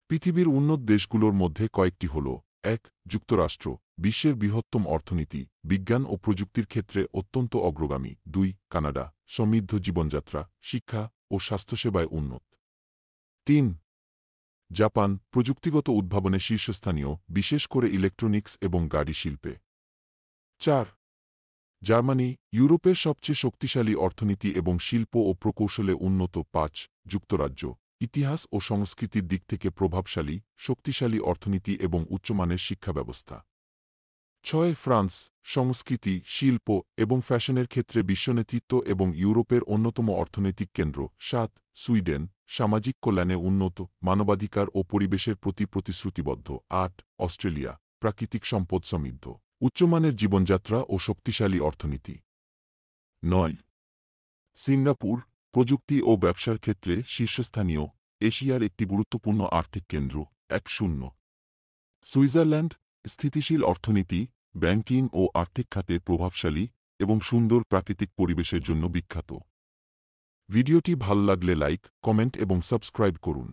পৃথিবীর উন্নত দেশগুলোর মধ্যে কয়েকটি হল: ১. যুক্তরাষ্ট্র, বিশ্বের বৃহত্তম অর্থনীতি, বিজ্ঞান ও প্রযুক্তির ক্ষেত্রে অত্যন্ত অগ্রগামী। ২. কানাডা, সমৃদ্ধ জীবনযাত্রা, শিক্ষা ও স্বাস্থ্যসেবায় উন্নত। ৩. জাপান, প্রযুক্তিগত উদ্ভাবনে শীর্ষস্থানীয়, বিশেষ করে ইলেকট্রনিক্স এবং গাড়ি শিল্পে। ৪. জার্মানি, ইউরোপের সবচেয়ে শক্তিশালী অর্থনীতি এবং শিল্প ও প্রকৌশলে উন্নত। ৫. যুক্তরাজ্য, ইতিহাস ও সংস্কৃতির দিক থেকে প্রভাবশালী, শক্তিশালী অর্থনীতি এবং উচ্চমানের শিক্ষা ব্যবস্থা। ৬. ফ্রান্স, সংস্কৃতি, শিল্প এবং ফ্যাশনের ক্ষেত্রে বিশ্বনেতৃত্ব এবং ইউরোপের অন্যতম অর্থনৈতিক কেন্দ্র। ৭. সুইডেন, সামাজিক কল্যাণে উন্নত, মানবাধিকার ও পরিবেশের প্রতি প্রতিশ্রুতিবদ্ধ। ৮. অস্ট্রেলিয়া, প্রাকৃতিক সম্পদ সমৃদ্ধ, উচ্চমানের জীবনযাত্রা ও শক্তিশালী অর্থনীতি। ৯. সিঙ্গাপুর, প্রযুক্তি ও ব্যবসার ক্ষেত্রে শীর্ষস্থানীয়, এশিয়ার একটি গুরুত্বপূর্ণ আর্থিক কেন্দ্র। ১০. সুইজারল্যান্ড, স্থিতিশীল অর্থনীতি, ব্যাংকিং ও আর্থিক খাতে প্রভাবশালী এবং সুন্দর প্রাকৃতিক পরিবেশের জন্য বিখ্যাত। ভিডিওটি ভালো লাগলে লাইক, কমেন্ট এবং সাবস্ক্রাইব করুন।